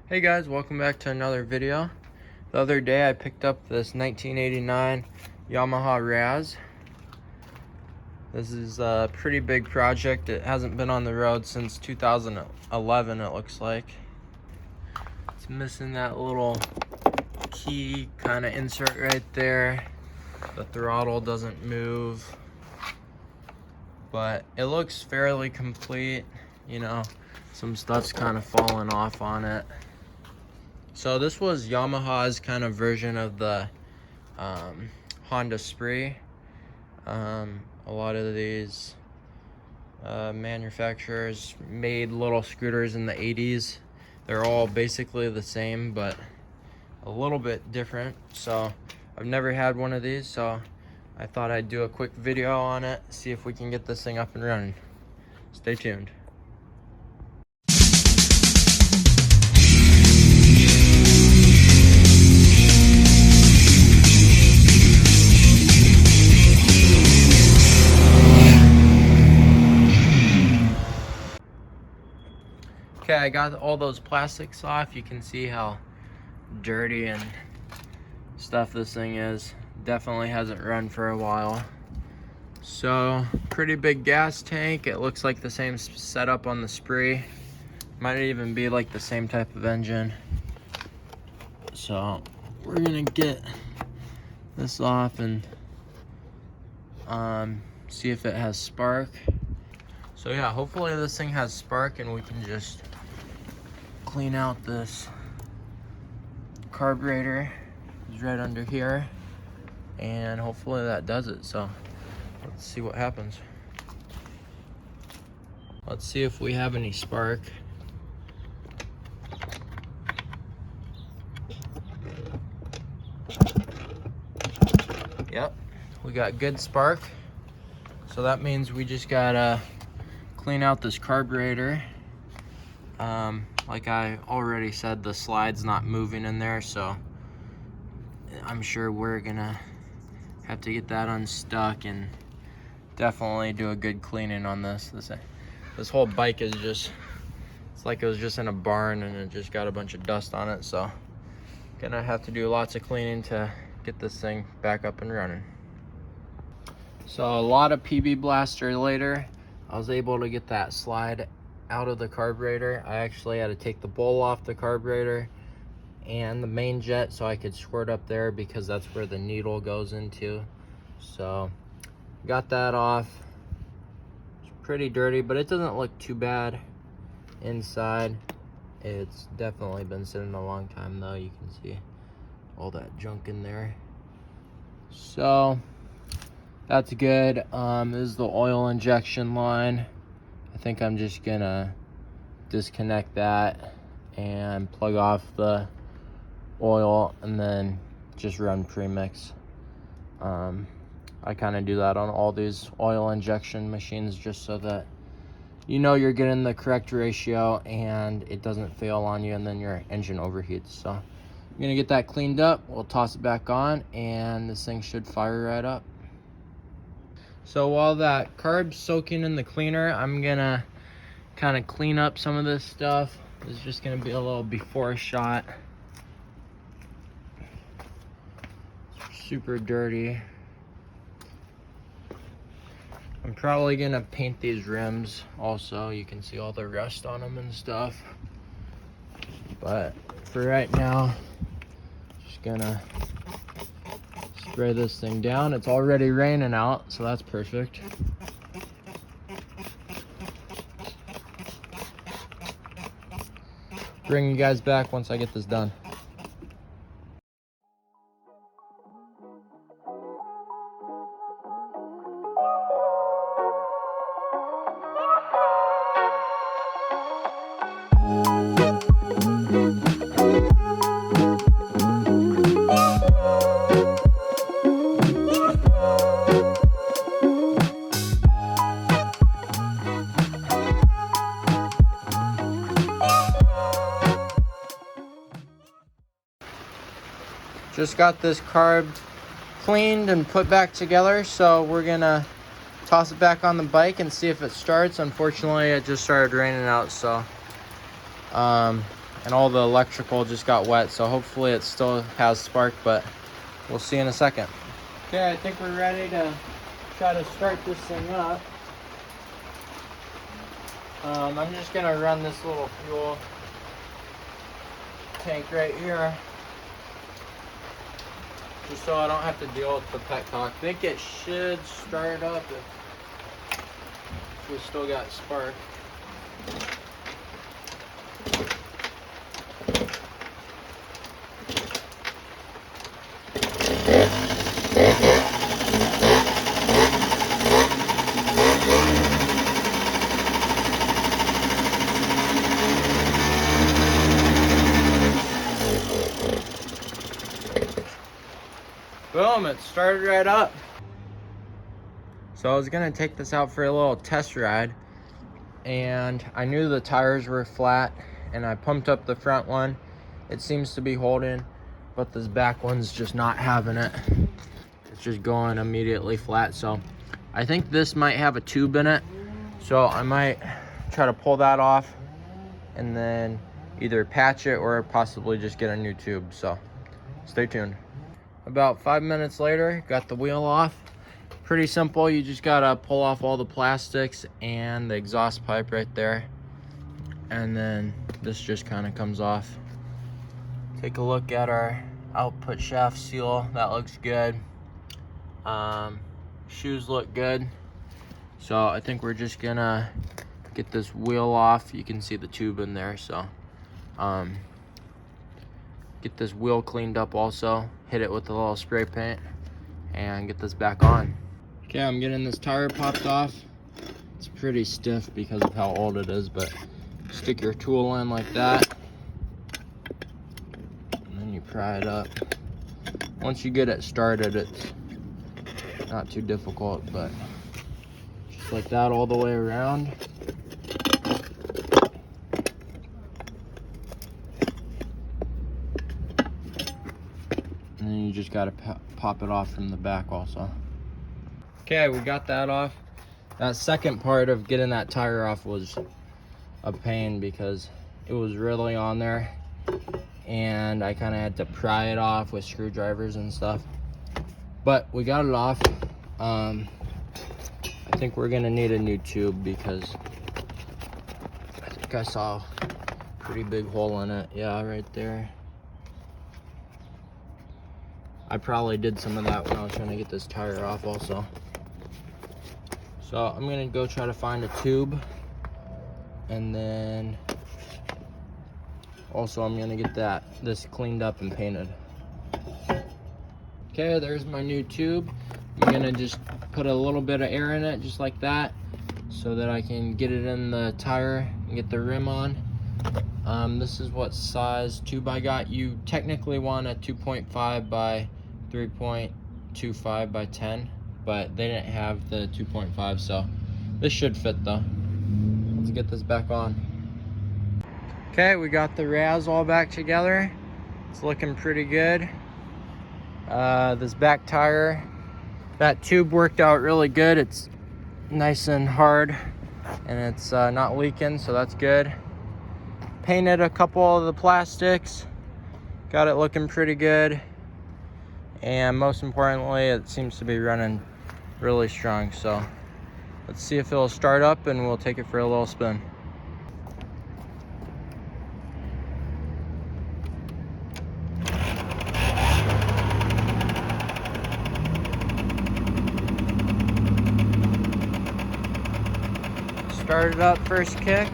Hey guys, welcome back to another video. The other day I picked up this 1989 Yamaha Razz. This is a pretty big project. It hasn't been on the road since 2011, it looks like. It's missing that little key kind of insert right there. The throttle doesn't move, but it looks fairly complete. You know, some stuff's kind of falling off on it. So this was Yamaha's kind of version of the Honda Spree. A lot of these manufacturers made little scooters in the 80s. They're all basically the same, but a little bit different. So I've never had one of these, so I thought I'd do a quick video on it, see if we can get this thing up and running. Stay tuned. Okay, I got all those plastics off. You can see how dirty and stuff this thing is. Definitely hasn't run for a while. So, pretty big gas tank. It looks like the same setup on the Spree. Might even be like the same type of engine. So, we're gonna get this off and see if it has spark. So yeah, hopefully this thing has spark and we can just clean out this carburetor. It's right under here, and hopefully that does it. So let's see what happens. Let's see if we have any spark. Yep, we got good spark. So that means we just gotta clean out this carburetor. Like I already said, the slide's not moving in there, so I'm sure we're gonna have to get that unstuck and definitely do a good cleaning on this. This whole bike is just, it's like it was just in a barn and it just got a bunch of dust on it, so gonna have to do lots of cleaning to get this thing back up and running. So a lot of PB blaster later, I was able to get that slide out of the carburetor. I actually had to take the bowl off the carburetor and the main jet so I could squirt up there because that's where the needle goes into. So got that off. It's pretty dirty, but it doesn't look too bad inside. It's definitely been sitting a long time though. You can see all that junk in there. So that's good. This is the oil injection line. I think I'm just gonna disconnect that and plug off the oil and then just run premix. I kind of do that on all these oil injection machines just so that you know you're getting the correct ratio and it doesn't fail on you and then your engine overheats. So I'm gonna get that cleaned up, we'll toss it back on, and this thing should fire right up. So while that carb's soaking in the cleaner, I'm gonna kind of clean up some of this stuff. This is just gonna be a little before shot. It's super dirty. I'm probably gonna paint these rims also. You can see all the rust on them and stuff. But for right now, just gonna spray this thing down. It's already raining out, so that's perfect. Bring you guys back once I get this done. Just got this carb cleaned and put back together, so we're gonna toss it back on the bike and see if it starts. Unfortunately, it just started raining out, so and all the electrical just got wet, so hopefully it still has spark, but we'll see in a second. Okay, I think we're ready to try to start this thing up. I'm just gonna run this little fuel tank right here, just so I don't have to deal with the petcock. I think it should start up if we still got spark. Boom, it started right up. So I was gonna take this out for a little test ride, and I knew the tires were flat, and I pumped up the front one. It seems to be holding, but this back one's just not having it. It's just going immediately flat. So I think this might have a tube in it, so I might try to pull that off and then either patch it or possibly just get a new tube. So stay tuned. About 5 minutes later, got the wheel off. Pretty simple. You just gotta pull off all the plastics and the exhaust pipe right there, and then this just kind of comes off. Take a look at our output shaft seal. That looks good. Shoes look good. So I think we're just gonna get this wheel off. You can see the tube in there, so get this wheel cleaned up also, hit it with a little spray paint, and get this back on. Okay, I'm getting this tire popped off. It's pretty stiff because of how old it is, but stick your tool in like that, and then you pry it up. Once you get it started, it's not too difficult, but just like that all the way around. And then you just gotta pop it off from the back also. Okay, we got that off. That second part of getting that tire off was a pain because it was really on there, and I kind of had to pry it off with screwdrivers and stuff. But we got it off. I think we're gonna need a new tube because I think I saw a pretty big hole in it. Yeah, right there. I probably did some of that when I was trying to get this tire off also. So I'm gonna go try to find a tube, and then also I'm gonna get this cleaned up and painted. Okay, there's my new tube. I'm gonna just put a little bit of air in it, just like that, so that I can get it in the tire and get the rim on. This is what size tube I got. You technically want a 2.5 by 3.25 by 10, but they didn't have the 2.5, so this should fit though. Let's get this back on. Okay, we got the Razz all back together. It's looking pretty good. This back tire, that tube worked out really good. It's nice and hard, and it's not leaking, so that's good. Painted a couple of the plastics, got it looking pretty good, and most importantly, it seems to be running really strong. So let's see if it'll start up, and we'll take it for a little spin. Started up first kick.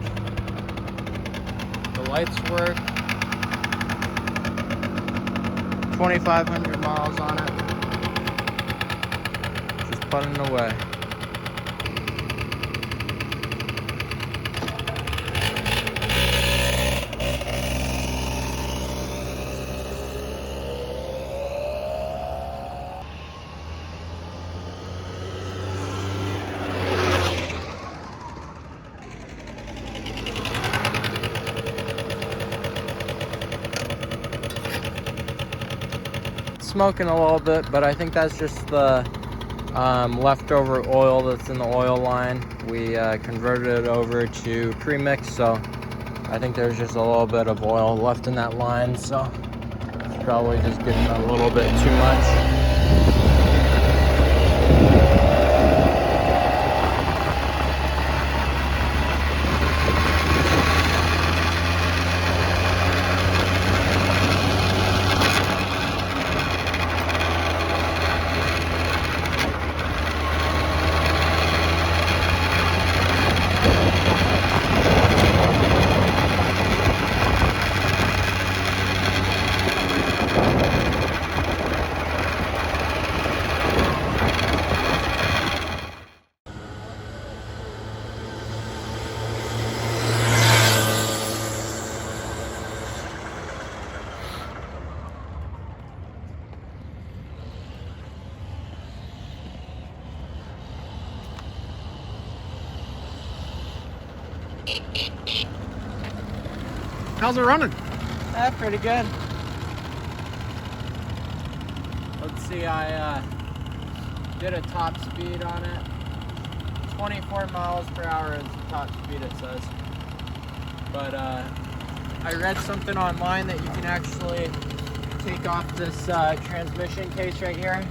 The lights work. 2,500 miles on it. Just putting away. Smoking a little bit, but I think that's just the leftover oil that's in the oil line. We converted it over to premix, so I think there's just a little bit of oil left in that line, so it's probably just getting a little bit too much. How's it running? Pretty good. Let's see, I did a top speed on it. 24 miles per hour is the top speed, it says. But I read something online that you can actually take off this transmission case right here,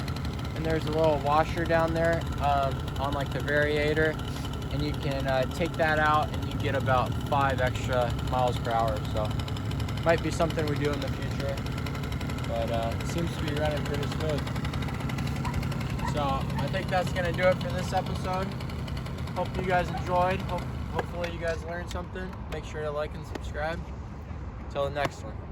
and there's a little washer down there on like the variator, and you can take that out and you get about 5 extra miles per hour. So might be something we do in the future, but it seems to be running pretty smooth. So I think that's gonna do it for this episode. Hope you guys enjoyed. Hopefully you guys learned something. Make sure to like and subscribe. Until the next one.